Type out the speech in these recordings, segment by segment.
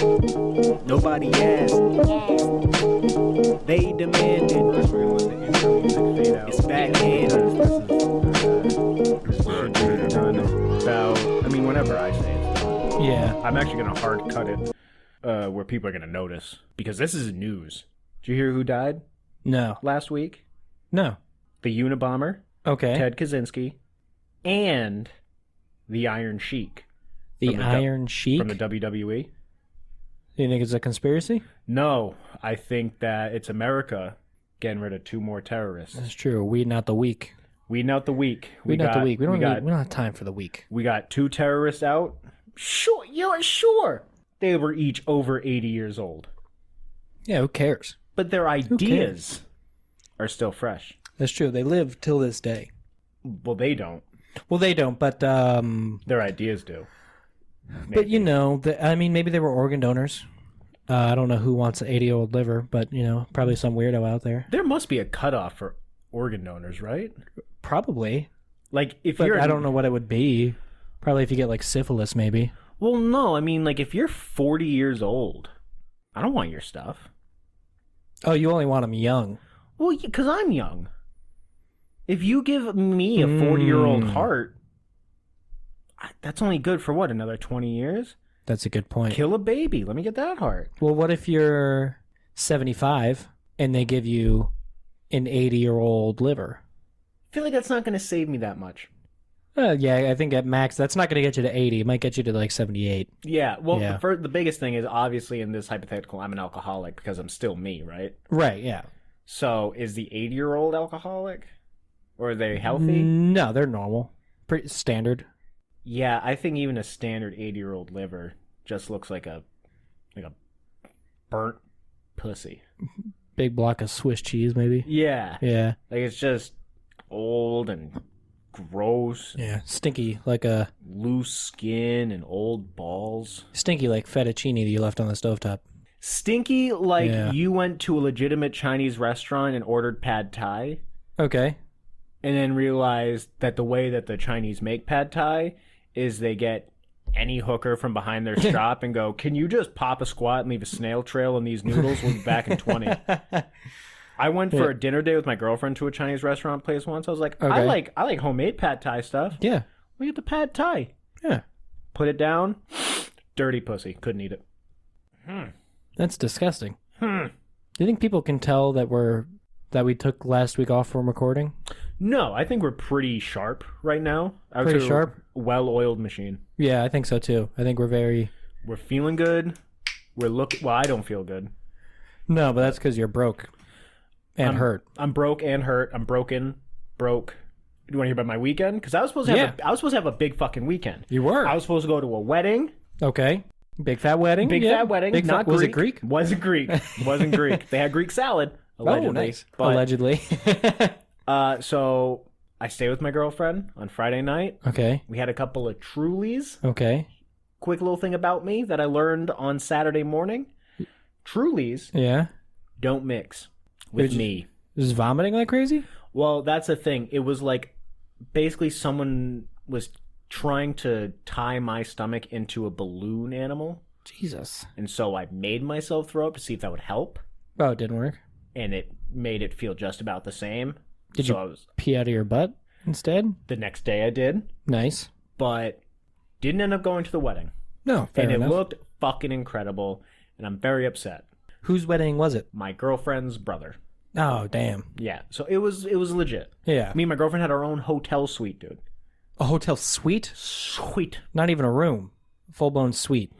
Nobody asked. They demanded. First, we're gonna let the intro music fade out. It's backhanded. This is done about. I mean, whenever I say it's done. Yeah. I'm actually gonna hard cut it where people are gonna notice because this is news. Did you hear who died No. last week? No. The Unabomber, Okay. Ted Kaczynski, and the Iron Sheik. The Iron Sheik? From the WWE. You think it's a conspiracy? No, I think that it's America getting rid of 2 more terrorists. That's true. Weeding out the weak. Weeding out the weak. Weeding out the weak. We don't have time for the weak. We got 2 terrorists out. Sure, yeah, sure. They were each over 80 years old. Yeah, who cares? But their ideas are still fresh. That's true. They live till this day. Well, they don't. Well, they don't, but Their ideas do. but you know, I mean, maybe they were organ donors. I don't know who wants an 80-year-old liver, but you know, probably some weirdo out there. There must be a cutoff for organ donors, right? Probably. Like if But you're, I don't know what it would be. Probably if you get like syphilis, maybe. Well, no, I mean, like if you're 40 years old, I don't want your stuff. Oh, you only want them young. Well, because I'm young. If you give me a 40-year-old heart, that's only good for what, another 20 years? That's a good point. Kill a baby. Let me get that heart. Well, what if you're 75 and they give you an 80-year-old liver? I feel like that's not going to save me that much. Yeah, I think at max, that's not going to get you to 80. It might get you to like 78. Yeah, well, Yeah. The biggest thing is, obviously, in this hypothetical, I'm an alcoholic because I'm still me, right? Right, yeah. So, is the 80-year-old alcoholic? Or are they healthy? No, they're normal. Pretty standard. Yeah, I think even a standard 80-year-old liver just looks like a burnt pussy. Big block of Swiss cheese, maybe. Yeah. Yeah. Like, it's just old and gross. Yeah. Stinky like Loose skin and old balls. fettuccine that you left on the stovetop. Stinky like Yeah. you went to a legitimate Chinese restaurant and ordered pad thai Okay. and then realized that the way that the Chinese make pad thai is they get any hooker from behind their shop and go, "Can you just pop a squat and leave a snail trail in these noodles? We'll be back in 20." I went for a dinner day with my girlfriend to a Chinese restaurant place once. I was like, Okay. I like homemade pad thai stuff. Yeah. Look at the pad thai. Yeah. Put it down. Dirty pussy. Couldn't eat it. That's disgusting. Do you think people can tell that we took last week off from recording? No, I think we're pretty sharp right now. I would Pretty say sharp? Well-oiled machine. Yeah, I think so too. I think we're feeling good. Well, I don't feel good. No, but that's because you're broke and hurt. I'm broke and hurt. I'm broken. Broke. Do you want to hear about my weekend? Because I was supposed to have I was supposed to have a big fucking weekend. You were. I was supposed to go to a wedding. Okay. Big fat wedding. Big Yeah. fat wedding. Big Not fat, was it Greek. Greek? Wasn't Greek. Wasn't Greek. They had Greek salad. Allegedly. Oh, nice. But, Allegedly. so I stayed with my girlfriend on Friday night. Okay. We had a couple of Trulies. Okay. Quick little thing about me that I learned on Saturday morning. Trulies Yeah. don't mix with me. Just vomiting like crazy? Well, that's the thing. It was like basically someone was trying to tie my stomach into a balloon animal. Jesus. And so I made myself throw up to see if that would help. Oh, it didn't work? And it made it feel just about the same. Did so you I was, pee out of your butt instead? the next day I did, Nice. but didn't end up going to the wedding. No, fair and enough. it looked fucking incredible. And I'm very upset. Whose wedding was it? My girlfriend's brother. Oh, damn. Yeah. So it was legit. Yeah. Me and my girlfriend had our own hotel suite, dude. A hotel suite? Sweet. Not even a room. Full-blown suite.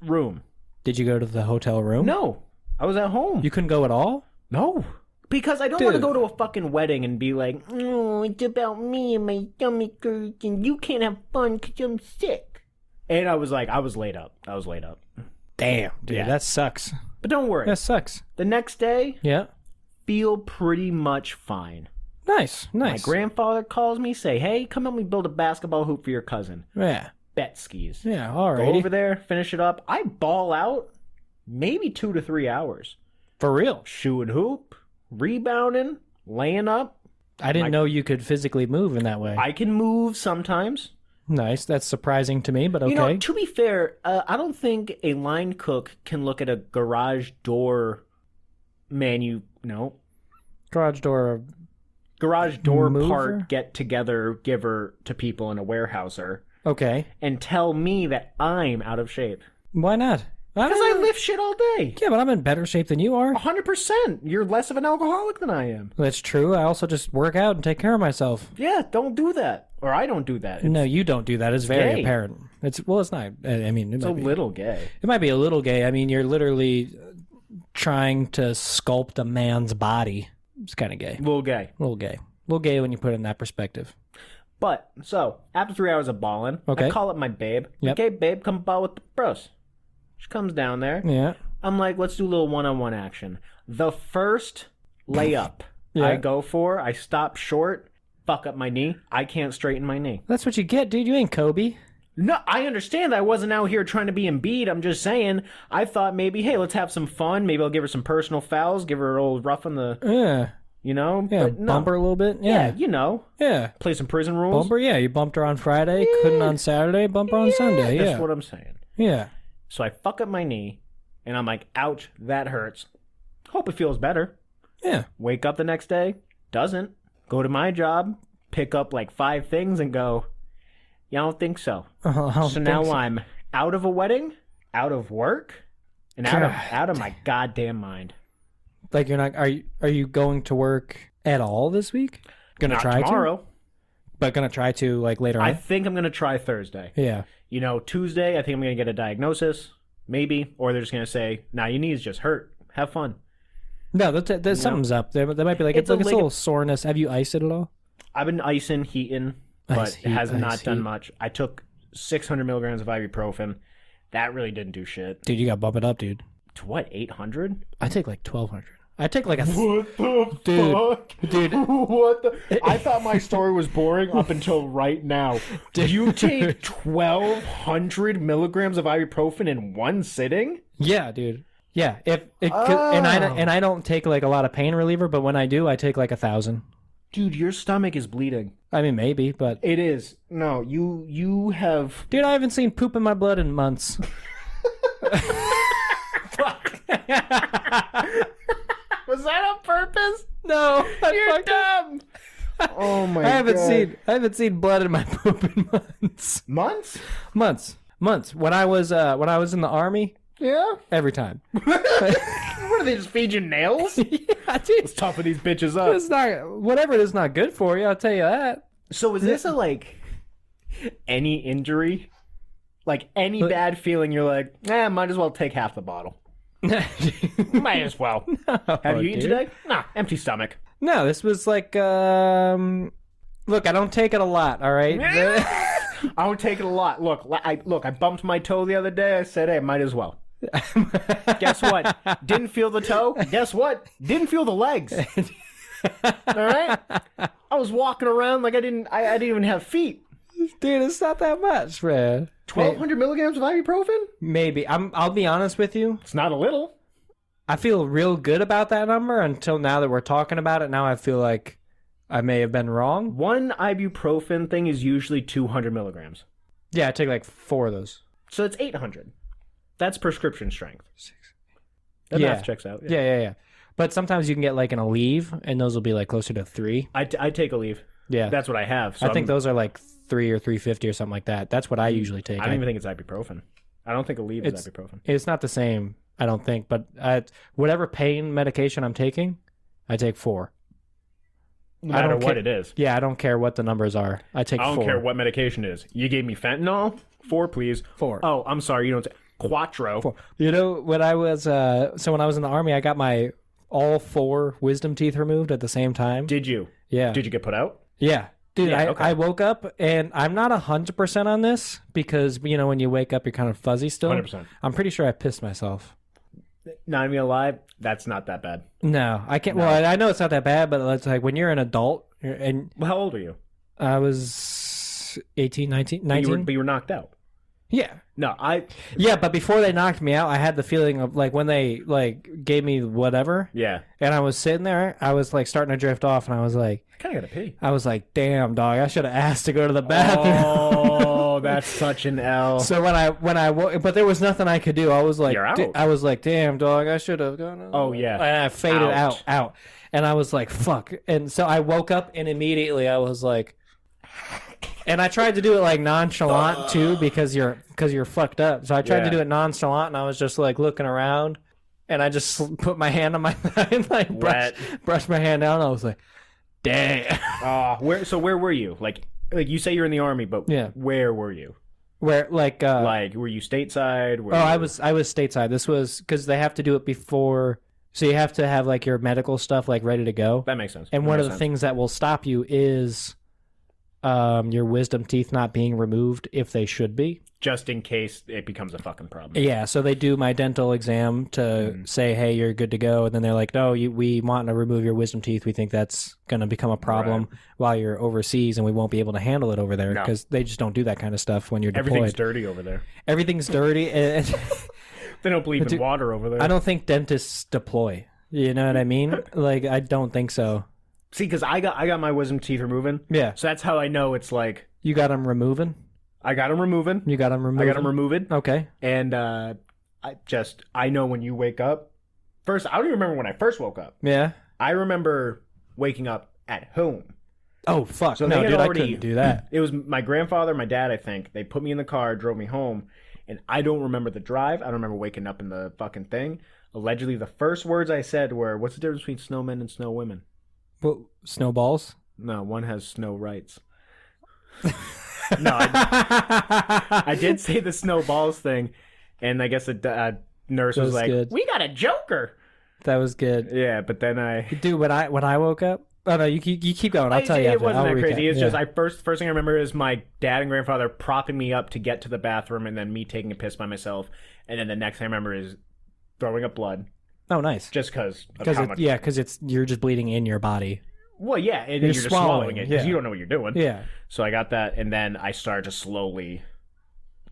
Room. Did you go to the hotel room? No. I was at home. You couldn't go at all? No. Because I don't want to Dude. go to a fucking wedding and be like, "Oh, it's about me and my stomach hurts and you can't have fun because I'm sick." And I was laid up. Damn, dude, Yeah. that sucks. But don't worry. That sucks. The next day, Yeah. feel pretty much fine. Nice. My grandfather calls me, say, "Hey, come help me build a basketball hoop for your cousin." Yeah. Bet skis. Yeah, all Go right. over there, finish it up. I ball out maybe 2 to 3 hours. For real. Shooting hoop, rebounding, laying up. I didn't know you could physically move in that way. I can move sometimes. Nice. That's surprising to me, but okay. You know, to be fair, I don't think a line cook can look at a garage door No. Garage door Mover? Part get-together giver to people in a warehouser Okay. and tell me that I'm out of shape. Why not? Because I lift shit all day. Yeah, but I'm in better shape than you are. 100%. You're less of an alcoholic than I am. That's true. I also just work out and take care of myself. Yeah, don't do that. Or I don't do that. No, you don't do that. It's very gay. apparent. It's not. I mean, It's a little gay. It might be a little gay. I mean, you're literally trying to sculpt a man's body. It's kind of gay. A little gay. A little gay. A little gay when you put it in that perspective. But, so, after 3 hours of balling, Okay. I call up my babe. Yep. Okay, babe, come ball with the bros. She comes down there. Yeah. I'm like, let's do a little one-on-one action. The first layup Yeah. I go for, I stop short, fuck up my knee. I can't straighten my knee. That's what you get, dude. You ain't Kobe. No, I understand. I wasn't out here trying to be Embiid. I'm just saying, I thought maybe, hey, let's have some fun. Maybe I'll give her some personal fouls, give her a old rough on the, Yeah. you know? Yeah. But no. Bump her a little bit. Yeah, Yeah. you know. Yeah. Play some prison rules. Bump her. Yeah. You bumped her on Friday. Couldn't on Saturday. Bump her on Sunday. Yeah. That's what I'm saying. Yeah. So I fuck up my knee, and I'm like, ouch, that hurts. Hope it feels better. Yeah. Wake up the next day, doesn't. Go to my job, pick up like 5 things, and go, yeah, I don't think so. So now I'm out of a wedding, out of work, and out of my goddamn mind. Like you're not? Are you going to work at all this week? Gonna Not try tomorrow. to, but gonna try to like later on. I think I'm gonna try Thursday. Yeah. You know, Tuesday, I think I'm gonna get a diagnosis, maybe, or they're just gonna say, nah, your knee's just hurt. Have fun. No, there's something's up. There might be like it's a little soreness. Have you iced it at all? I've been icing, heating, but it has not done much. I took 600 milligrams of ibuprofen. That really didn't do shit. Dude, you got to bump it up, dude. To what, 800? I take like 1,200. I take like a... What the fuck? Dude. What the... I thought my story was boring up until right now. Did you take 1,200 milligrams of ibuprofen in one sitting? Yeah, dude. Yeah. And I don't take like a lot of pain reliever, but when I do, I take like 1,000. Dude, your stomach is bleeding. I mean, maybe, but... It is. No, you have... Dude, I haven't seen poop in my blood in months. Was that on purpose? No, You're dumb. Oh my god! I haven't seen blood in my poop in months. Months? Months. When I was in the army, Yeah. every time. What do they just feed you nails? Yeah, dude. Let's toughen these bitches up. It's not whatever it is not good for you. I'll tell you that. So is this a like any injury, like any bad feeling? You're like, might as well take half the bottle. Might as well. No, Have you eaten dude. today? Nah, empty stomach. No, this was like look, I don't take it a lot, all right? I don't take it a lot. Look, I bumped my toe the other day. I said, hey, might as well. Guess what? Didn't feel the toe. Guess what? Didn't feel the legs. All right. I was walking around like I didn't even have feet. Dude, it's not that much, man. 1,200 milligrams of ibuprofen? Maybe. I'll be honest with you. It's not a little. I feel real good about that number until now that we're talking about it. Now I feel like I may have been wrong. One ibuprofen thing is usually 200 milligrams. Yeah, I take like 4 of those. So it's 800. That's prescription strength. That Yeah. math checks out. Yeah. But sometimes you can get like an Aleve, and those will be like closer to 3. I take a leave. Yeah. That's what I have. So I think those are like 3 or 350 or something like that. That's what I usually take. I don't even think it's ibuprofen. I don't think a leave is ibuprofen. It's not the same, I don't think. But whatever pain medication I'm taking, I take 4. No matter what care. it is. Yeah, I don't care what the numbers are. I take 4. I don't care what medication it is. You gave me fentanyl? 4, please. 4. Oh, I'm sorry. You don't take Quattro. 4. You know, when I was when I was in the Army, I got my all 4 wisdom teeth removed at the same time. Did you? Yeah. Did you get put out? Yeah. Dude, Yeah, okay. I woke up, and I'm not 100% on this because, you know, when you wake up, you're kind of fuzzy still. 100%. I'm pretty sure I pissed myself. Not even gonna lie, that's not that bad. No, I can't. Well, I know it's not that bad, but it's like when you're an adult, and Well, how old are you? I was 18, 19. But you were knocked out. Yeah. No, Yeah, but before they knocked me out, I had the feeling of like when they like gave me whatever, Yeah. and I was sitting there, I was like starting to drift off, and I was like, I kind of gotta pee. damn, dog, I should have asked to go to the bathroom. that's such an L. So when I woke, but there was nothing I could do. I was like, You're out. I was like, damn, dog, I should have gone. Oh, yeah. And I faded out. And I was like, fuck. And so I woke up and immediately I was like, and I tried to do it like nonchalant too because you're fucked up. So I tried to do it nonchalant and I was just like looking around and I just put my hand on my and like brushed my hand down. And I was like, damn. Where were you? Like you say you're in the Army, but where were you? Where like were you stateside? I was stateside. This was because they have to do it before. So you have to have like your medical stuff like ready to go. That makes sense. And one of the things that will stop you is your wisdom teeth not being removed if they should be. Just in case it becomes a fucking problem. Yeah, so they do my dental exam to say, hey, you're good to go. And then they're like, no, we want to remove your wisdom teeth. We think that's going to become a problem while you're overseas and we won't be able to handle it over there because they just don't do that kind of stuff when you're deployed. Everything's dirty over there. Everything's dirty. They don't believe in water over there. I don't think dentists deploy. You know what I mean? Like, I don't think so. See, because I got my wisdom teeth removing. Yeah. So that's how I know it's like... You got them removing? I got them removing. You got them removing? I got them removing. Okay. And I know when you wake up... First, I don't even remember when I first woke up. Yeah. I remember waking up at home. Oh, fuck. So no, dude, I couldn't do that. It was my grandfather, my dad, I think. They put me in the car, drove me home. And I don't remember the drive. I don't remember waking up in the fucking thing. Allegedly, the first words I said were, what's the difference between snowmen and snow women? Well, snowballs? No, one has snow rights. No, I did say the snowballs thing. And I guess the nurse was like, good. We got a joker. That was good. Yeah, but then Dude, when I woke up... Oh, no, you keep going. I'll tell you after. It wasn't that crazy. It's just first thing I remember is my dad and grandfather propping me up to get to the bathroom and then me taking a piss by myself. And then the next thing I remember is throwing up blood. Oh, nice. Just because because you're just bleeding in your body. Well, yeah, and you're just swallowing it because you don't know what you're doing. Yeah. So I got that, and then I started to slowly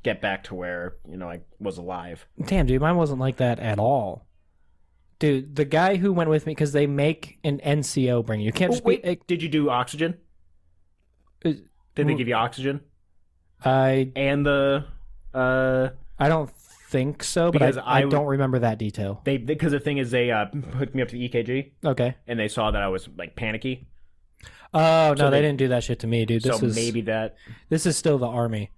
get back to where, I was alive. Damn, dude, mine wasn't like that at all. Dude, the guy who went with me, because they make an NCO bring you. You can't just wait, did you do oxygen? Did they give you oxygen? I don't think so, but I don't remember that detail. Because the thing is, they hooked me up to the EKG. Okay. And they saw that I was, panicky. Oh, no, they didn't do that shit to me, dude. Maybe that... This is still the Army.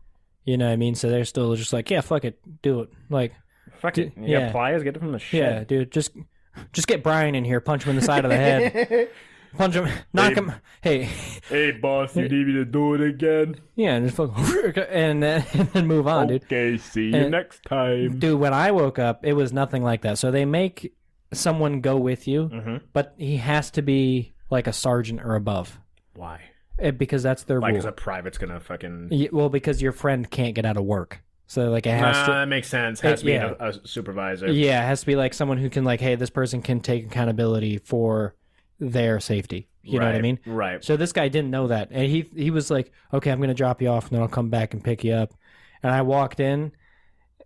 You know what I mean? So they're still just like, yeah, fuck it. Do it. Like... Fuck it. Yeah, pliers, get it from the shed. Yeah, dude, just get Brian in here, punch him in the side of the head. Punch him, knock him. Hey, boss, you need me to do it again? Yeah, and just and then move on, dude. Okay, see you next time. Dude, when I woke up, it was nothing like that. So they make someone go with you, but he has to be like a sergeant or above. Why? Because that's their rule. Because a private's gonna fucking... Well, because your friend can't get out of work. So, it has to... that makes sense. Has to be a supervisor. Yeah, it has to be, someone who can, hey, this person can take accountability for their safety. You know what I mean? Right. So, this guy didn't know that. And he was like, okay, I'm going to drop you off, and then I'll come back and pick you up. And I walked in,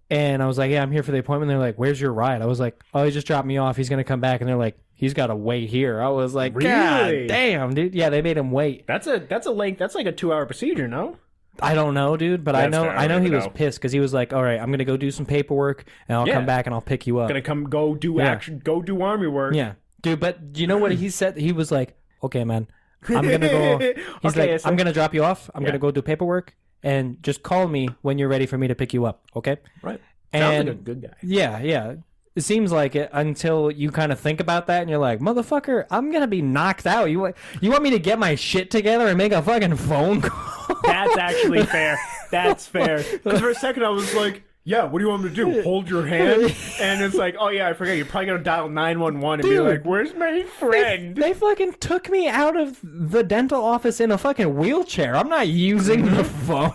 and I was like, yeah, I'm here for the appointment. They're like, where's your ride? I was like, oh, he just dropped me off. He's going to come back. And they're like, he's got to wait here. I was like, really? God damn, dude. Yeah, they made him wait. That's a length. That's like a 2-hour procedure, no? I don't know, dude, but I know he was pissed because he was like, all right, I'm going to go do some paperwork, and I'll come back and I'll pick you up. Go do Army work. Yeah. Dude, but you know what he said? He was like, okay, man, I'm going to go. He's I'm going to drop you off. I'm going to go do paperwork, and just call me when you're ready for me to pick you up, okay? Right. Sounds like a good guy. Yeah, yeah. It seems like it until you kind of think about that and you're like, motherfucker, I'm going to be knocked out. You want me to get my shit together and make a fucking phone call? That's actually fair. That's fair. Because for a second I was like, yeah, what do you want me to do? Hold your hand? And it's like, oh yeah, I forget. You're probably going to dial 911 and be like, where's my friend? They fucking took me out of the dental office in a fucking wheelchair. I'm not using the phone.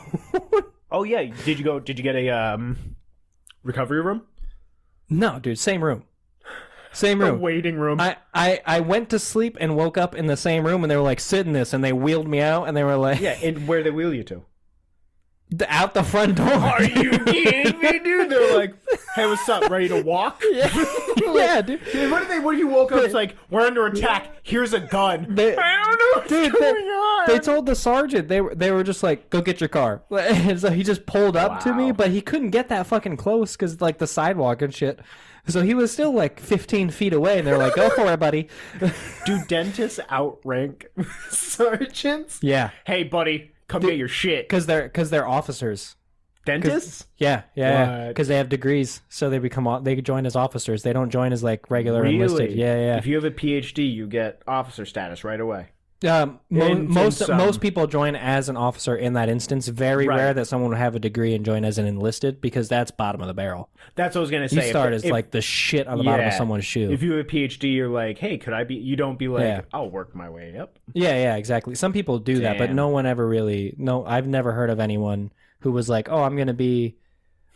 Oh yeah. Did you get a recovery room? No, dude, same room. Same room. The waiting room. I went to sleep and woke up in the same room, and they were like, sit in this, and they wheeled me out, and they were like... Yeah, and where'd they wheel you to? Out the front door. Are you kidding me, dude? They're like, Hey, what's up? Ready to walk? Yeah, dude. What if you woke up? It's like we're under attack. Here's a gun. They- I don't know what's going on. They told the sergeant they were just like, go get your car. And so he just pulled up to me, Wow. but he couldn't get that fucking close because like the sidewalk and shit. So he was still like 15 feet away, and they're like, go for it, buddy. Do dentists outrank sergeants? Yeah, Hey, buddy, come get your shit. because they're officers. Dentists? Yeah, What? because they have degrees, so they join as officers. They don't join as like regular enlisted. Yeah. If you have a PhD, you get officer status right away. Most some- people join as an officer in that instance. Very Right. rare that someone would have a degree and join as an enlisted because that's bottom of the barrel. That's what I was gonna say. You start as like the shit on the bottom of someone's shoe. If you have a PhD, you're like, hey, could I be? You don't be like, Yeah. I'll work my way up. Yeah, exactly. Some people do that, but Damn. no one ever really. No, I've never heard of anyone who was like, "Oh, I'm going to be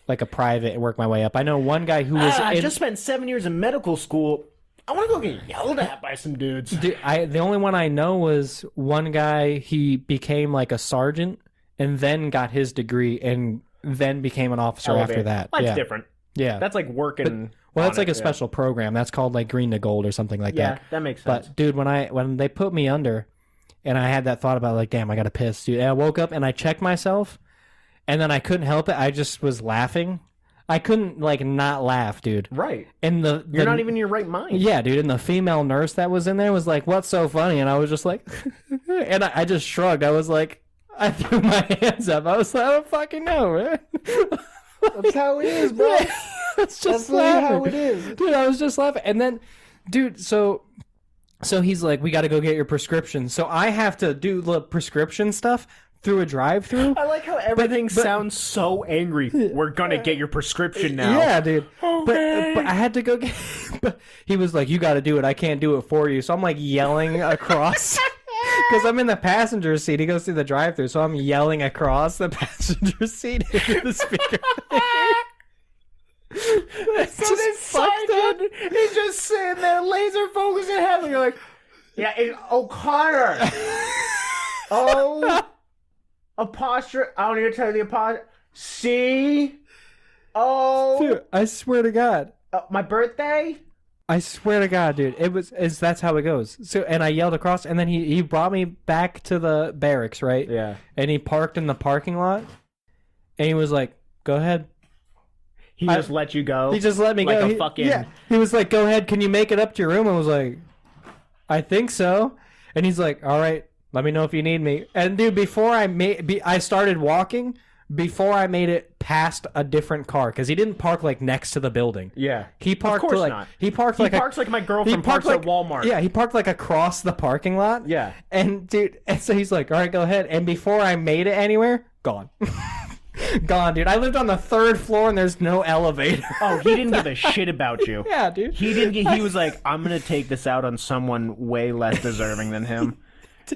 like a private and work my way up." I know one guy who was. I just spent 7 years in medical school. I want to go get yelled at by some dudes. Dude, the only one I know was one guy. He became like a sergeant and then got his degree and then became an officer after that. That's yeah, different. yeah. That's like working. Well, that's on like it, a special program. That's called like Green to Gold or something like Yeah, that. that makes sense. But dude, when they put me under, and I had that thought about like, damn, I gotta piss, dude. And I woke up and I checked myself, and then I couldn't help it. I just was laughing. I couldn't like not laugh, dude. Right. And You're not even in your right mind. Yeah, dude. And the female nurse that was in there was like, "What's so funny?" And I was just like, and I just shrugged. I was like, I threw my hands up. I was like, I don't fucking know, man. That's how it is, bro. It's just That's really laughing. how it is. Dude, I was just laughing. And then, dude, so he's like, we got to go get your prescription. So I have to do the prescription stuff through a drive-through. I like how everything sounds so angry. We're gonna get your prescription now. Yeah, dude. Okay. But I had to go get. But he was like, "You got to do it. I can't do it for you." So I'm like yelling across because I'm in the passenger seat. He goes through the drive-through, so I'm yelling across the passenger seat into the speaker. It's So this sergeant is just sitting there, laser focusing heavily. You're like, yeah, it's O'Connor. Oh, apostrophe. I don't even tell you the apostrophe. C. Oh, Dude, I swear to God. my birthday. I swear to God, dude. That's how it goes. So, and I yelled across, and then he brought me back to the barracks, right? Yeah. And he parked in the parking lot, and he was like, "Go ahead." He just let you go. He just let me like go. a fucking. Yeah. He was like, "Go ahead. Can you make it up to your room?" I was like, "I think so." And he's like, "All right. Let me know if you need me." And dude, before I started walking. Before I made it past a different car, because he didn't park like next to the building. Yeah. He parked Of course like not. he parked He like parks like my girlfriend parked parks at Walmart. Yeah, he parked like across the parking lot. Yeah. And dude, and so he's like, "All right, go ahead." And before I made it anywhere, gone. Gone, dude. I lived on the 3rd floor and there's no elevator. Oh, he didn't give a shit about you. Yeah, dude. He was like, I'm gonna take this out on someone way less deserving than him,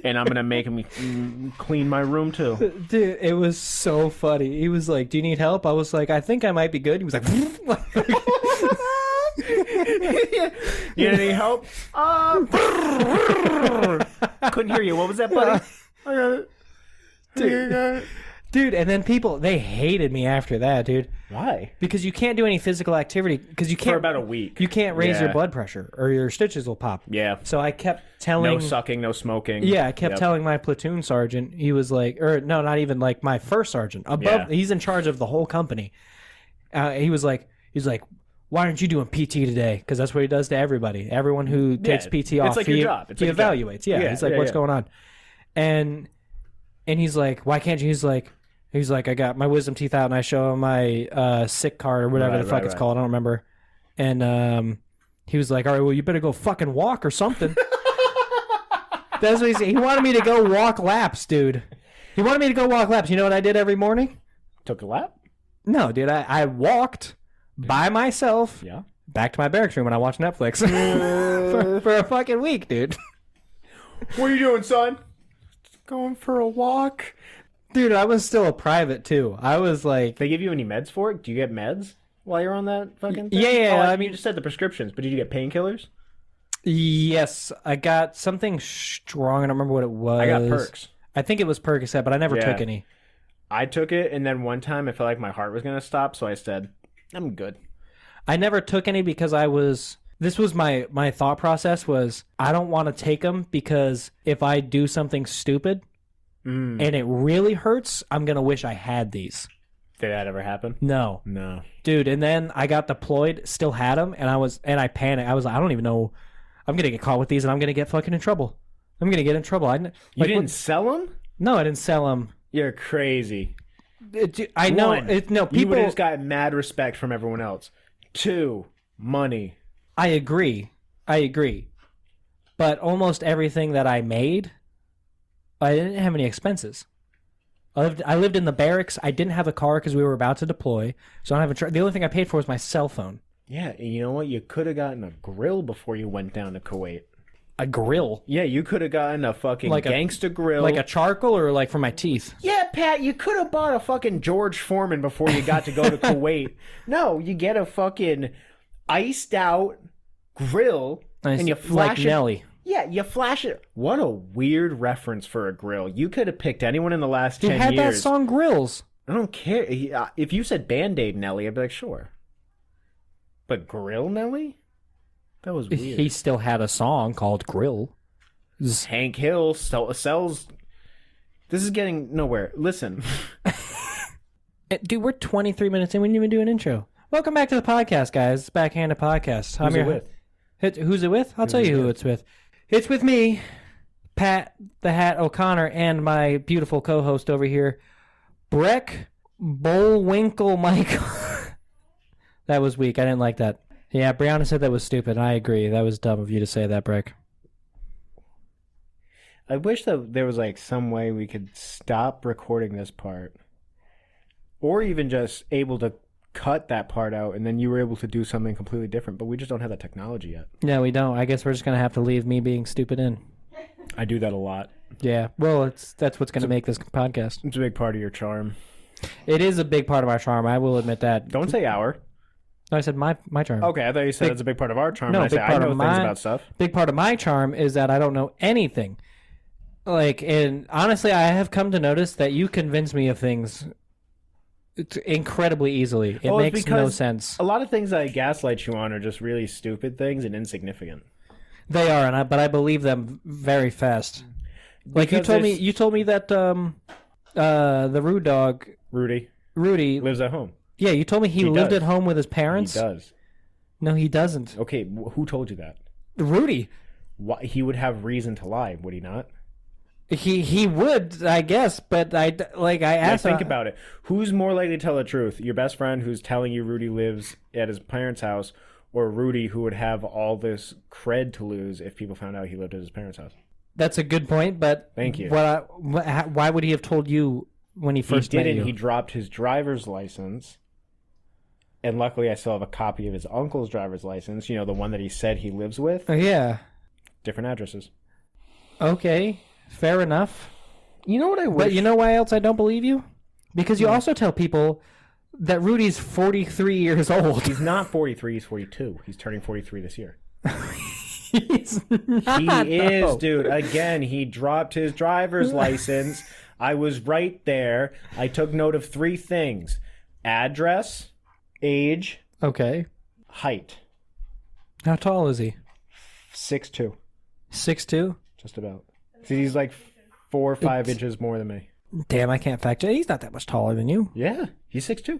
and I'm gonna make him clean my room too. Dude, it was so funny. He was like, "Do you need help?" I was like, "I think I might be good." He was like, You need any help? Couldn't hear you. What was that, buddy? I got it. dude, and then people, they hated me after that, dude. Why? Because you can't do any physical activity because you can't For about a week. You can't raise your Yeah. blood pressure or your stitches will pop. Yeah. So I kept telling No sucking, no smoking. Yeah, I kept Yep. telling my platoon sergeant. He was like, or no, not even like my first sergeant. Above, Yeah. he's in charge of the whole company. He was like, "Why aren't you doing PT today?" Because that's what he does to everybody. Everyone who takes PT off, it's like your job. It's he like your job. evaluates. Yeah, Yeah, he's like, yeah, "What's yeah. going on?" And he's like, "Why can't you?" He's like, "I got my wisdom teeth out," and I show him my sick card or whatever Right, the fuck right, it's right. called. I don't remember. And he was like, "All right, well, you better go fucking walk or something." That's what he said. He wanted me to go walk laps, dude. He wanted me to go walk laps. You know what I did every morning? Took a lap? No, dude. I walked by myself Yeah. back to my barracks room and I watched Netflix for a fucking week, dude. What are you doing, son? Going for a walk. Dude, I was still a private too. I was like, They give you any meds for it? Do you get meds while you're on that fucking thing? Yeah, Oh, I I mean- mean, you just said the prescriptions, but did you get painkillers? yes, I got something strong. I don't remember what it was. I got perks. I think it was Percocet, but I never Yeah. took any. I took it, and then one time I felt like my heart was gonna stop, so I said, "I'm good." I never took any because this was my thought process was I don't want to take them because if I do something stupid and it really hurts, I'm going to wish I had these. Did that ever happen? No. No. Dude, and then I got deployed, still had them, and I panicked. I was like, I don't even know. I'm going to get caught with these and I'm going to get fucking in trouble. I'm going to get in trouble. You didn't sell them? No, I didn't sell them. You're crazy. I know. One, No, people. You would have just got mad respect from everyone else. 2, money. I agree. But almost everything that I made, I didn't have any expenses. I lived in the barracks. I didn't have a car because we were about to deploy, so I don't have the only thing I paid for was my cell phone. Yeah, and you know what? You could have gotten a grill before you went down to Kuwait. A grill? Yeah, you could have gotten a fucking gangsta grill. Like a charcoal or like for my teeth? Yeah, Pat, you could have bought a fucking George Foreman before you got to go to Kuwait. No, you get a fucking iced out grill and you flash like Nelly. Yeah, you flash it. What a weird reference for a grill. You could have picked anyone in the last 10 years. You had that song Grills. I don't care. If you said Band-Aid Nelly, I'd be like, sure. But Grill Nelly? That was weird. He still had a song called Grill. Hank Hill sells... This is getting nowhere. Listen. Dude, we're 23 minutes in. We didn't even do an intro. Welcome back to the podcast, guys. It's Backhanded Podcast. Who's it with? Who's it with? I'll tell you who it's with. It's with me, Pat the Hat O'Connor, and my beautiful co-host over here, Brec Bullwinkle Michael. That was weak. I didn't like that. Yeah, Brianna said that was stupid. I agree. That was dumb of you to say that, Brec. I wish that there was like some way we could stop recording this part. Or even just able to cut that part out and then you were able to do something completely different, but we just don't have that technology yet. No, we don't. I guess we're just going to have to leave me being stupid in. I do that a lot. Yeah. Well, that's what's going to make this podcast. It's a big part of your charm. It is a big part of our charm. I will admit that. Don't say our. No, I said my charm. Okay, I thought you said it's a big part of our charm. No, I know things about stuff. Big part of my charm is that I don't know anything. Like, and honestly, I have come to notice that you convince me of things incredibly easily. It makes no sense. A lot of things I gaslight you on are just really stupid things and insignificant. They are, but I believe them very fast. Like you told me that the rude dog Rudy lives at home. Yeah, you told me he lived at home with his parents. He does. No, he doesn't. Okay, who told you that? Rudy. Why, he would have reason to lie, would he not? He would, I guess, but I asked. Think about it. Who's more likely to tell the truth? Your best friend who's telling you Rudy lives at his parents' house, or Rudy who would have all this cred to lose if people found out he lived at his parents' house? That's a good point, but thank you. Why would he have told you when he first met you? He didn't. He dropped his driver's license. And luckily, I still have a copy of his uncle's driver's license. You know, the one that he said he lives with. Yeah. Different addresses. Okay. Fair enough. You know what I wish? But you know why else I don't believe you? Because you also tell people that Rudy's 43 years old. He's not 43. He's 42. He's turning 43 this year. He's not. He is, dude. Again, he dropped his driver's license. I was right there. I took note of 3 things. Address, age, okay, height. How tall is he? 6'2". 6'2"? Just about. See, he's like 4 or 5 inches more than me. Damn, I can't fact check. He's not that much taller than you. Yeah, he's 6'2".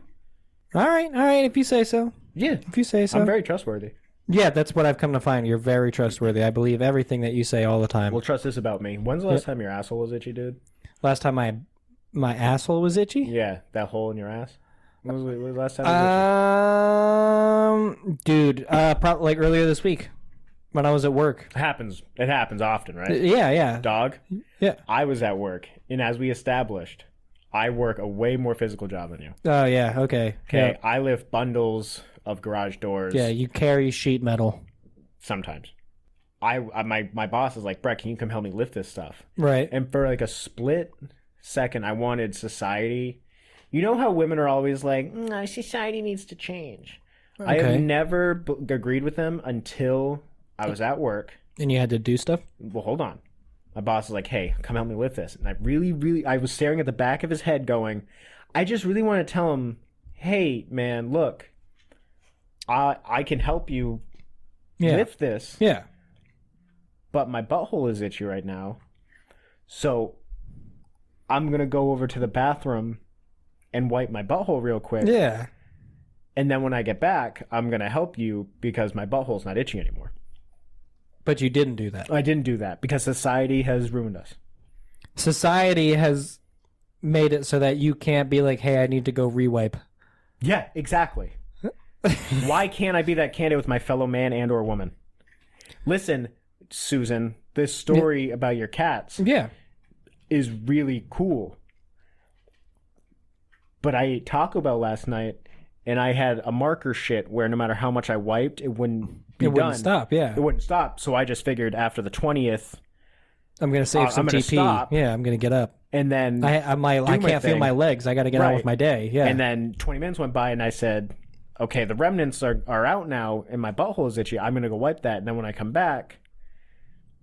All right, if you say so. Yeah. If you say so. I'm very trustworthy. Yeah, that's what I've come to find. You're very trustworthy. I believe everything that you say all the time. Well, trust this about me. When's the last time your asshole was itchy, dude? Last time my asshole was itchy? Yeah, that hole in your ass. When was the last time it was itchy? Dude, probably like earlier this week when I was at work. It happens often, right? Yeah. Dog? Yeah. I was at work, and as we established, I work a way more physical job than you. Oh, yeah, okay. Okay, yeah. I lift bundles of garage doors. Yeah, you carry sheet metal. Sometimes. My boss is like, Brec, can you come help me lift this stuff? Right. And for like a split second, I wanted society. You know how women are always like, society needs to change. Okay. I have never agreed with them until I was at work. And you had to do stuff? Well, hold on. My boss is like, hey, come help me lift this. And I was staring at the back of his head going, I just really want to tell him, hey, man, look, I can help you Yeah. lift this, Yeah. but my butthole is itchy right now. So I'm going to go over to the bathroom and wipe my butthole real quick. Yeah. And then when I get back, I'm going to help you because my butthole's not itching anymore. But you didn't do that. I didn't do that because society has ruined us. Society has made it so that you can't be like, hey, I need to go rewipe. Yeah, exactly. Why can't I be that candid with my fellow man and or woman? Listen, Susan, this story about your cats Yeah. is really cool. But I ate Taco Bell last night, and I had a marker shit where no matter how much I wiped, it wouldn't be It done. wouldn't stop, yeah. It wouldn't stop. So I just figured after the 20th, I'm going to save some I'm gonna TP. stop. Yeah, I'm going to get up. and then I can't feel thing. my legs. I got to get on Right. with my day. Yeah. And then 20 minutes went by, and I said, okay, the remnants are out now, and my butthole is itchy. I'm going to go wipe that. And then when I come back,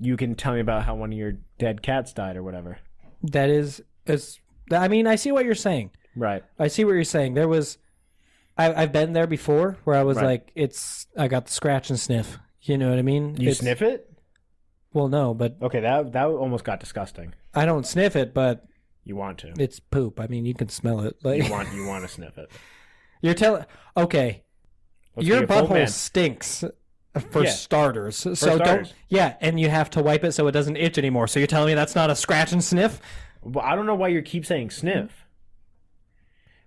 you can tell me about how one of your dead cats died or whatever. That is, I mean, I see what you're saying. Right. I see what you're saying. There was, I've been there before where I was Right. like, I got the scratch and sniff. You know what I mean? You sniff it? Well, no, but Okay, that almost got disgusting. I don't sniff it, but You want to. it's poop. I mean, you can smell it. Like You want to sniff it. you're telling. Okay, Let's your be a full butthole man. stinks for Yeah. starters. So starters. don't. Yeah, and you have to wipe it so it doesn't itch anymore. So you're telling me that's not a scratch and sniff? Well, I don't know why you keep saying sniff.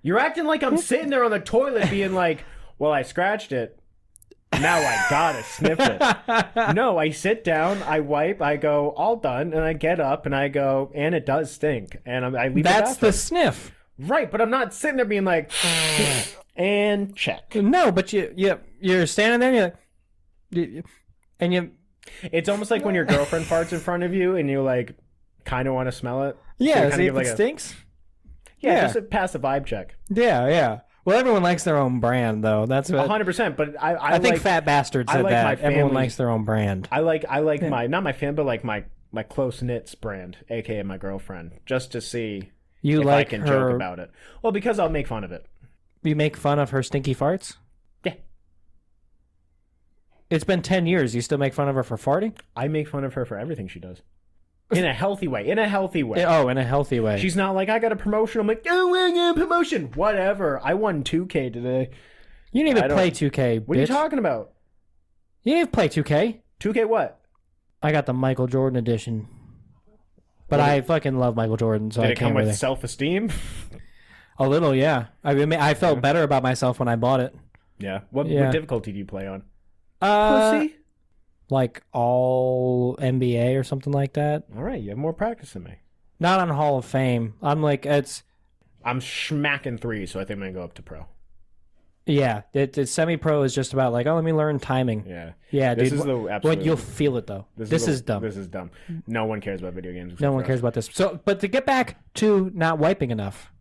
You're acting like I'm sitting there on the toilet being like, well, I scratched it. Now I gotta sniff it. No, I sit down, I wipe, I go, all done, and I get up and I go, and it does stink. And I leave That's the the bathroom. sniff. Right, but I'm not sitting there being like, and check. No, but you're standing there and you. It's almost like when your girlfriend farts in front of you and you like kind of want to smell it. So you Yeah, kinda see give if it like stinks. yeah, just a passive vibe check. Yeah. Well, everyone likes their own brand, though. That's what 100%. But I think like, Fat Bastard I said like that. my Everyone family- likes their own brand. I like my not my fan, but like my close knits brand, aka my girlfriend, just to see You if like I can her? joke about it. Well, because I'll make fun of it. You make fun of her stinky farts? Yeah, It's been 10 years. You still make fun of her for farting? I make fun of her for everything she does, in a healthy way. In a healthy way. Oh, in a healthy way. She's not like I got a promotion. I'm like, oh, I got a promotion. Whatever. I won 2K today. You didn't I even don't- play 2K, What are you bitch. talking about? You didn't even play 2K. 2K what? I got the Michael Jordan edition. But What I fucking love Michael Jordan, so Did I it come can't with really. self-esteem? A little, yeah. I mean, I felt better about myself when I bought it. Yeah. What Yeah. difficulty do you play on? Pussy? Like all NBA or something like that. All right, you have more practice than me. Not on Hall of Fame. I'm like, it's... I'm smacking 3, so I think I'm going to go up to pro. Yeah, it's semi-pro is just about like, oh, let me learn timing. Yeah. Yeah, This dude. is the absolute... Well, you'll feel it though. This is dumb. This is dumb. No one cares about video games. No one cares about this. So, but to get back to not wiping enough,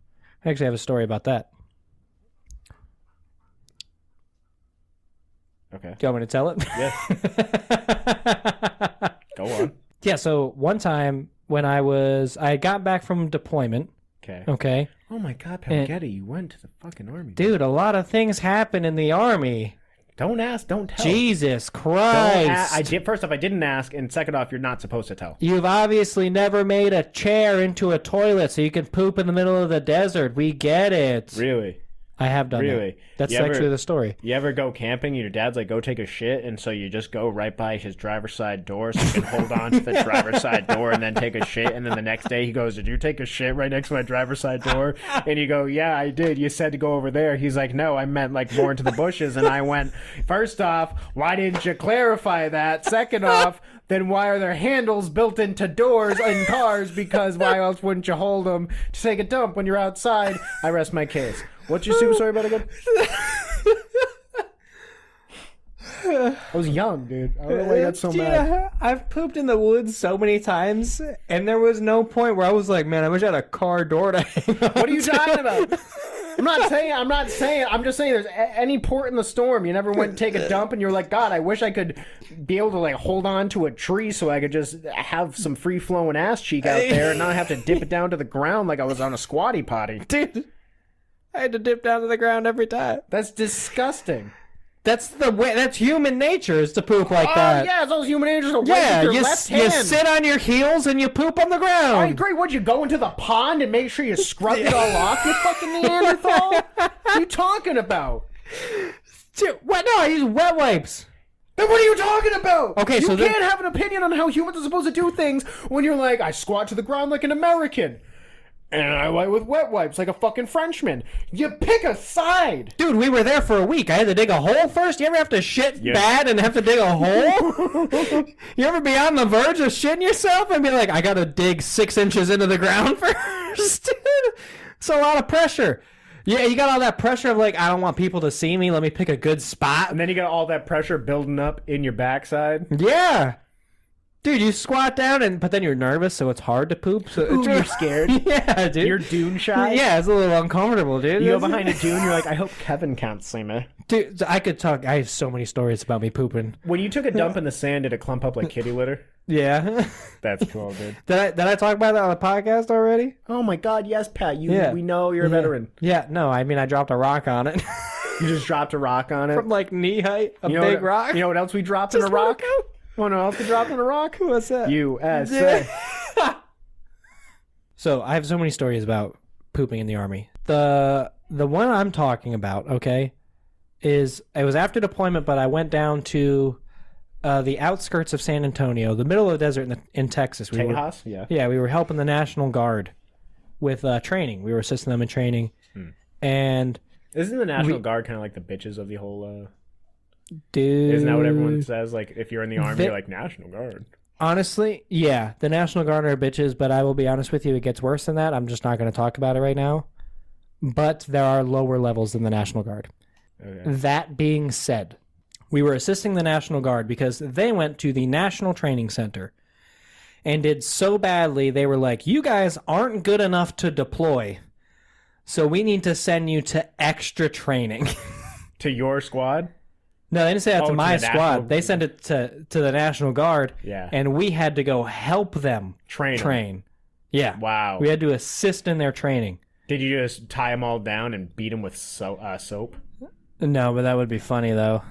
I actually have a story about that. Okay. Do you want me to tell it? Yeah. Go on. Yeah. So one time when I got back from deployment. Okay. Okay. Oh my God, Palmaghetti, you went to the fucking army. Dude, a lot of things happen in the army. Don't ask, don't tell. Jesus Don't Christ. I did. First off, I didn't ask, and second off, you're not supposed to tell. You've obviously never made a chair into a toilet so you can poop in the middle of the desert. We get it. Really? I have done Really? that. That's You ever- actually the story. You ever go camping and your dad's like, go take a shit, and so you just go right by his driver's side door so you can hold on to the driver's side door and then take a shit, and then the next day he goes, did you take a shit right next to my driver's side door? And you go, yeah, I did. You said to go over there. He's like, no, I meant like more into the bushes. And I went, first off, why didn't you clarify that? Second off, then why are there handles built into doors in cars? Because why else wouldn't you hold them to take a dump when you're outside? I rest my case. What's your super story about again? I was young, dude. I don't know why you got so mad. I've pooped in the woods so many times, and there was no point where I was like, man, I wish I had a car door to hang on What are you to. talking about? I'm just saying there's any port in the storm. You never went and take a dump and you're like, God, I wish I could be able to like hold on to a tree so I could just have some free flowing ass cheek out there and not have to dip it down to the ground like I was on a squatty potty. Dude, I had to dip down to the ground every time. That's disgusting. That's the way. That's human nature is to poop like that. Yeah, it's all human nature. So Yeah, your you, left you hand. sit on your heels and you poop on the ground. I agree. Would you go into the pond and make sure you scrub it all off, you fucking Neanderthal? What are you talking about? Dude, what? No, I use wet wipes. Then what are you talking about? Okay, so you can't have an opinion on how humans are supposed to do things when you're like, I squat to the ground like an American. And I wipe with wet wipes like a fucking Frenchman. You pick a side. Dude, we were there for a week. I had to dig a hole first. You ever have to shit bad and have to dig a hole? You ever be on the verge of shitting yourself and be like, I gotta dig 6 inches into the ground first? Dude, it's a lot of pressure. Yeah, you got all that pressure of like, I don't want people to see me. Let me pick a good spot. And then you got all that pressure building up in your backside. Yeah. Dude, you squat down, but then you're nervous, so it's hard to poop. So You're scared. Yeah, dude. You're dune shy. Yeah, it's a little uncomfortable, dude. You go behind a dune, you're like, I hope Kevin can't see me. Dude, I could talk. I have so many stories about me pooping. When you took a dump in the sand, did it clump up like kitty litter? Yeah. That's cool, dude. Did I talk about that on the podcast already? Oh my God, yes, Pat. Yeah. We know you're a veteran. Yeah, no, I mean, I dropped a rock on it. You just dropped a rock on it. From like knee height, a You know big what, rock. You know what else we dropped in a rock? Want to know what else we dropped in a rock? What's that? USA. So I have so many stories about pooping in the Army. The one I'm talking about, okay, is it was after deployment, but I went down to the outskirts of San Antonio, the middle of the desert in Texas. Tejas? Yeah. Yeah, we were helping the National Guard with training. We were assisting them in training. And Isn't the National Guard kind of like the bitches of the whole... dude... Isn't that what everyone says? Like, if you're in the Army, you're like, National Guard. Honestly, yeah, the National Guard are bitches, but I will be honest with you, it gets worse than that. I'm just not going to talk about it right now. But there are lower levels than the National Guard. Okay. That being said, we were assisting the National Guard because they went to the National Training Center and did so badly, they were like, you guys aren't good enough to deploy, so we need to send you to extra training. To your squad? No, they didn't say that to my the squad. National... They sent it to the National Guard, and we had to go help them train. Yeah. Wow. We had to assist in their training. Did you just tie them all down and beat them with soap? No, but that would be funny, though.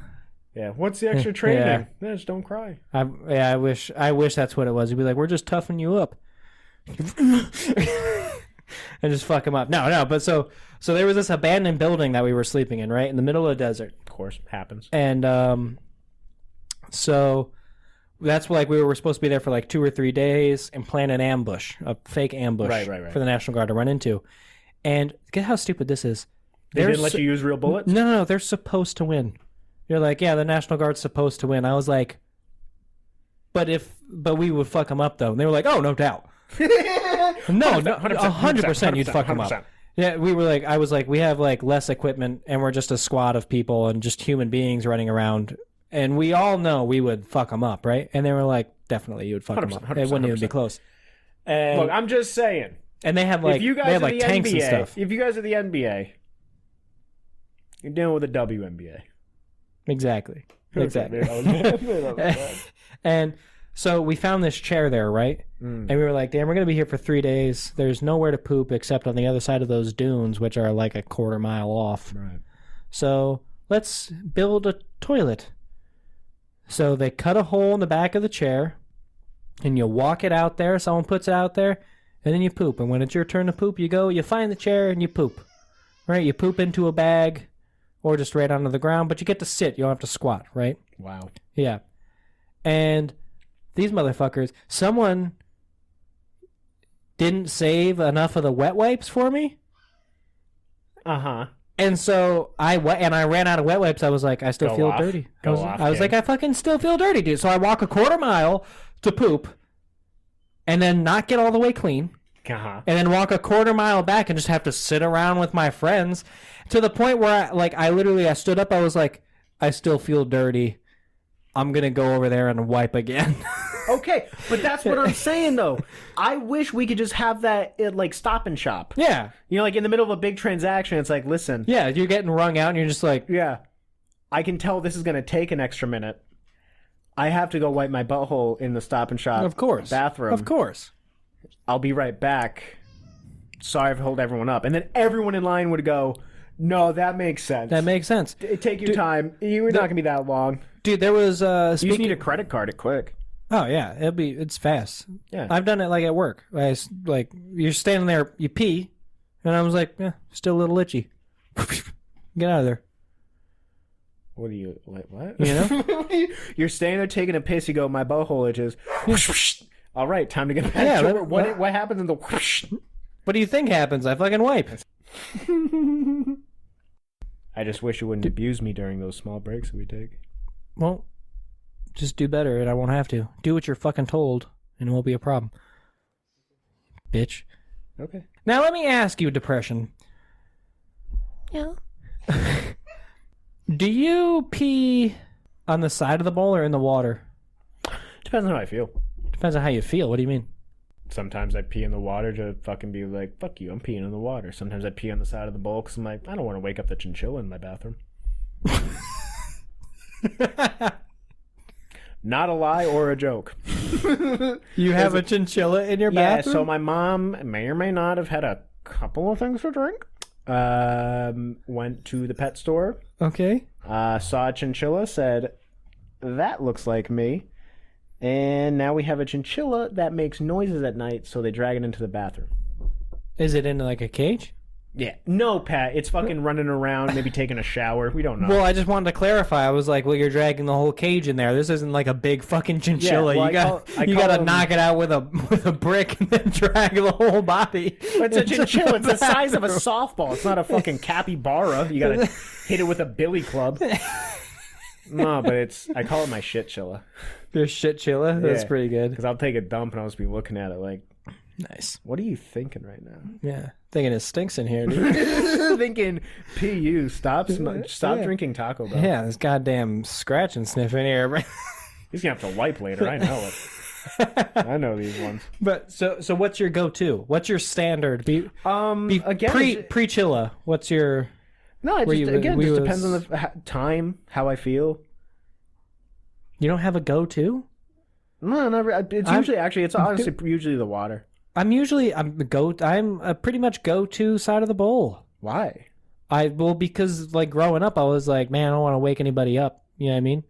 Yeah. What's the extra training? Yeah. Just don't cry. I wish that's what it was. You'd be like, we're just toughing you up. And just fuck them up. No, but so there was this abandoned building that we were sleeping in, right? In the middle of the desert. Of course, happens. And so that's like we were supposed to be there for like 2 or 3 days and plan an ambush, a fake ambush right. for the National Guard to run into. And get how stupid this is. They didn't let you use real bullets? No, they're supposed to win. You're like, yeah, the National Guard's supposed to win. I was like, but we would fuck them up though. And they were like, oh, no doubt. No, 100% you'd fuck them up. Yeah, I was like, we have like less equipment and we're just a squad of people and just human beings running around. And we all know we would fuck them up, right? And they were like, definitely you would fuck them up. It wouldn't even be close. And, look, I'm just saying. And they have like, tanks NBA, and stuff. If you guys are the NBA, you're dealing with a WNBA. Exactly. And so we found this chair there, right? And we were like, damn, we're going to be here for 3 days. There's nowhere to poop except on the other side of those dunes, which are like a quarter mile off. Right. So let's build a toilet. So they cut a hole in the back of the chair, and you walk it out there. Someone puts it out there, and then you poop. And when it's your turn to poop, you find the chair, and you poop. Right? You poop into a bag or just right onto the ground, but you get to sit. You don't have to squat, right? Wow. Yeah. And these motherfuckers, someone didn't save enough of the wet wipes for me. Uh-huh. And so I ran out of wet wipes. I was like, I still feel dirty. I was like, I fucking still feel dirty, dude. So I walk a quarter mile to poop and then not get all the way clean. Uh-huh. And then walk a quarter mile back and just have to sit around with my friends to the point where I stood up. I was like, I still feel dirty. I'm going to go over there and wipe again. Okay, but that's what I'm saying, though. I wish we could just have that at, like, Stop and Shop. Yeah. You know, like, in the middle of a big transaction, it's like, listen. Yeah, you're getting wrung out, and you're just like... Yeah. I can tell this is going to take an extra minute. I have to go wipe my butthole in the Stop and Shop bathroom. Of course. I'll be right back. Sorry if I hold everyone up. And then everyone in line would go, No, that makes sense. That makes sense. Take your time. You're not gonna be that long. Dude, there was You just need a credit card. It quick. Oh yeah, it's fast. Yeah. I've done it like at work. Like you're standing there, you pee, and I was like, yeah, still a little itchy. Get out of there. What are you like? What? You know? You're standing there taking a piss. You go, my butthole itches. All right, time to get back. Yeah, to what happens in the? What do you think happens? I fucking wipe. I just wish you wouldn't abuse me during those small breaks that we take. Well, just do better, and I won't have to. Do what you're fucking told, and it won't be a problem. Bitch. Okay. Now let me ask you, Depression. Yeah. Do you pee on the side of the bowl or in the water? Depends on how I feel. Depends on how you feel. What do you mean? Sometimes I pee in the water to fucking be like, fuck you, I'm peeing in the water. Sometimes I pee on the side of the bowl because I'm like, I don't want to wake up the chinchilla in my bathroom. Not a lie or a joke. You have a chinchilla in your bathroom? Yeah, so my mom may or may not have had a couple of things to drink. Went to the pet store. Okay. Saw a chinchilla, said, that looks like me. And now we have a chinchilla that makes noises at night, so they drag it into the bathroom. Is it in like a cage? Yeah. No, Pat. It's fucking running around, maybe taking a shower. We don't know. Well, I just wanted to clarify. I was like, well, you're dragging the whole cage in there. This isn't like a big fucking chinchilla. Yeah, well, you got to knock it out with a brick and then drag the whole body. It's a chinchilla. It's the size of a softball. It's not a fucking capybara. You got to hit it with a billy club. No, but I call it my shit chilla. Your shit chilla? That's pretty good. Because I'll take a dump and I'll just be looking at it like, nice. What are you thinking right now? Yeah. Thinking it stinks in here, dude. Thinking, PU, stop drinking Taco Bell. Yeah, this goddamn scratch and sniff in here. He's going to have to wipe later. I know it. I know these ones. But so what's your go-to? What's your standard? Again, pre-chilla. What's your... No, it just depends on the time, how I feel. You don't have a go-to? No, it's honestly usually the water. I'm a pretty much go-to side of the bowl. Why? Because like growing up, I was like, man, I don't want to wake anybody up. You know what I mean?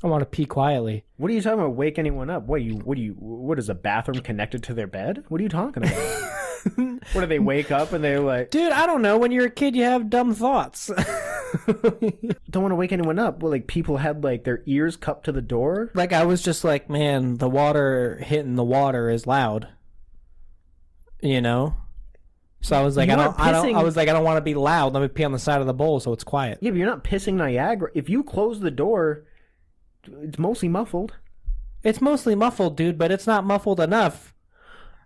I want to pee quietly. What are you talking about? Wake anyone up? What is a bathroom connected to their bed? What are you talking about? What do they wake up and they're like, dude, I don't know. When you're a kid, you have dumb thoughts. Don't want to wake anyone up. Well, like people had like their ears cupped to the door. Like I was just like, man, the water hitting the water is loud. You know. So I was like, I don't want to be loud. Let me pee on the side of the bowl so it's quiet. Yeah, but you're not pissing Niagara. If you close the door, it's mostly muffled. It's mostly muffled, dude, but it's not muffled enough.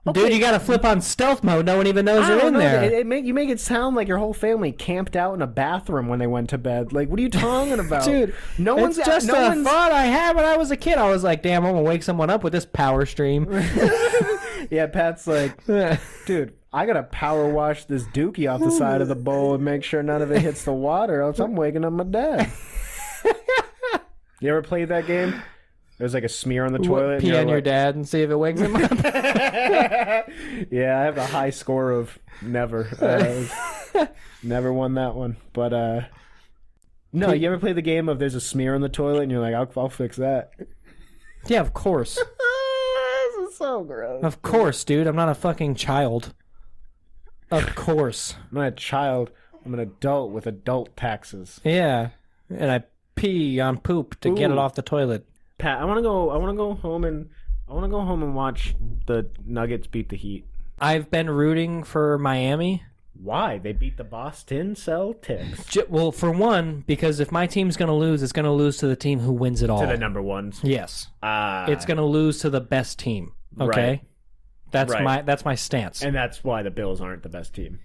Okay. Dude, you gotta flip on stealth mode. No one even knows you're in there. You make it sound like your whole family camped out in a bathroom when they went to bed. Like, what are you talking about? Dude, it's just a thought I had when I was a kid. I was like, damn, I'm gonna wake someone up with this power stream. Yeah, Pat's like, dude, I gotta power wash this dookie off the side of the bowl and make sure none of it hits the water, else I'm waking up my dad. You ever played that game? There's like a smear on the toilet. Pee on your dad and see if it wakes him up. Yeah, I have a high score of never. Never won that one. But, no, you ever play the game of there's a smear on the toilet and you're like, I'll fix that? Yeah, of course. This is so gross. Of course, dude. I'm not a fucking child. Of course. I'm not a child. I'm an adult with adult taxes. Yeah. And I pee on poop to get it off the toilet. Pat, I want to go home and watch the Nuggets beat the Heat. I've been rooting for Miami. Why? They beat the Boston Celtics. Well, for one, because if my team's going to lose, it's going to lose to the team who wins it all. To the number ones. Yes. It's going to lose to the best team. Okay? Right. That's my stance. And that's why the Bills aren't the best team.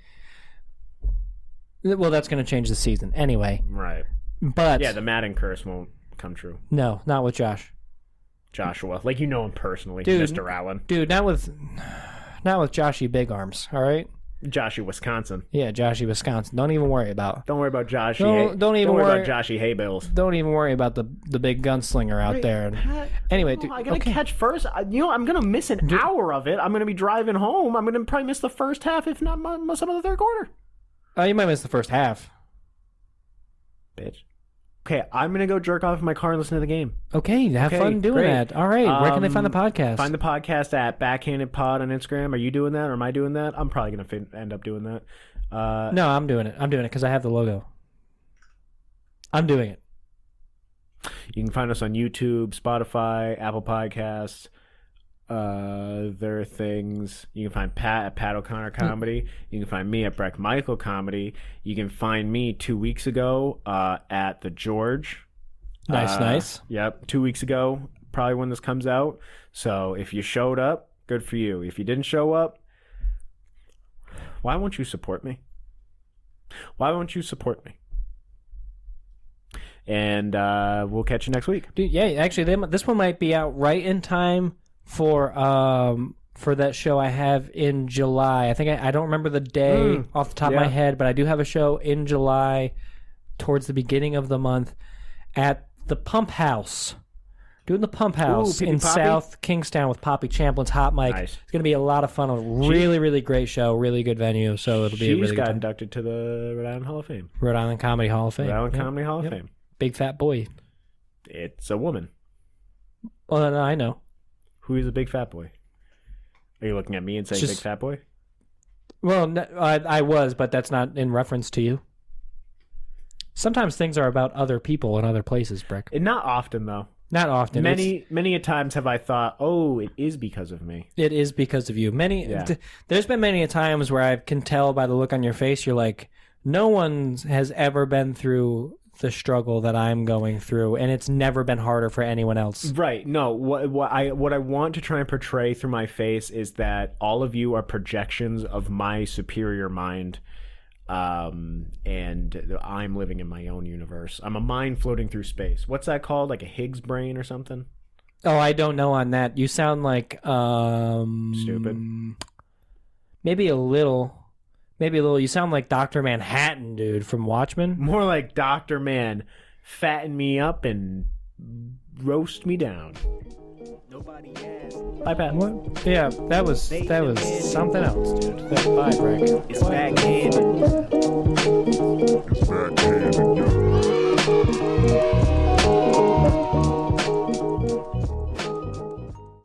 Well, that's going to change the season anyway. Right. But yeah, the Madden curse won't come true. No, not with Joshua. Like, you know him personally, dude, Mr. Allen. Dude, not with Joshy Big Arms, all right? Joshy, Wisconsin. Yeah, Joshy, Wisconsin. Don't even worry about. Don't worry about Joshy. Don't even worry about Joshy Haybills. Don't even worry about the big gunslinger out there. Pat, anyway, dude, I gotta catch first. I'm gonna miss an hour of it. I'm gonna be driving home. I'm gonna probably miss the first half, if not some of the third quarter. You might miss the first half. bitch. Okay, I'm gonna go jerk off in my car and listen to the game. Okay, have fun doing great. that. All right, where can they find the podcast? Find the podcast at Backhanded Pod on Instagram. Are you doing that or am I doing that? I'm probably gonna end up doing that. No, I'm doing it. I'm doing it because I have the logo. I'm doing it. You can find us on YouTube, Spotify, Apple Podcasts, other things. You can find Pat at Pat O'Connor Comedy. You can find me at Brec Michael Comedy. You can find me 2 weeks ago at the George. Nice. Yep, 2 weeks ago, probably when this comes out. So if you showed up, good for you. If you didn't show up, why won't you support me? Why won't you support me? And we'll catch you next week. Dude, yeah, actually, this one might be out right in time for that show I have in July. I think I don't remember the day off the top of my head, but I do have a show in July towards the beginning of the month at the Pump House. Doing the Pump House in South Kingstown with Poppy Champlin's Hot Mic. Nice. It's going to be a lot of fun. A really, really great show. Really good venue. So it'll be a really good got time. Inducted to the Rhode Island Hall of Fame. Rhode Island Comedy Hall of Fame. Rhode Island Comedy Hall of Fame. Big fat boy. It's a woman. Well, no, I know. Who is a big fat boy? Are you looking at me and saying big fat boy? Well, no, I was, but that's not in reference to you. Sometimes things are about other people and other places, Brec. Not often, though. Not often. Many a times have I thought, oh, it is because of me. It is because of you. There's been many a times where I can tell by the look on your face, you're like, no one has ever been through the struggle that I'm going through, and it's never been harder for anyone else. Right. No, what I want to try and portray through my face is that all of you are projections of my superior mind, and I'm living in my own universe. I'm a mind floating through space. What's that called? Like a Higgs brain or something? Oh, I don't know on that. You sound like stupid. Maybe a little. You sound like Dr. Manhattan, dude, from Watchmen. More like Dr. Man, fatten me up and roast me down. Nobody asked. Bye, Pat. What? Yeah, that was something else, dude. Bye, Brec. It's backhanded.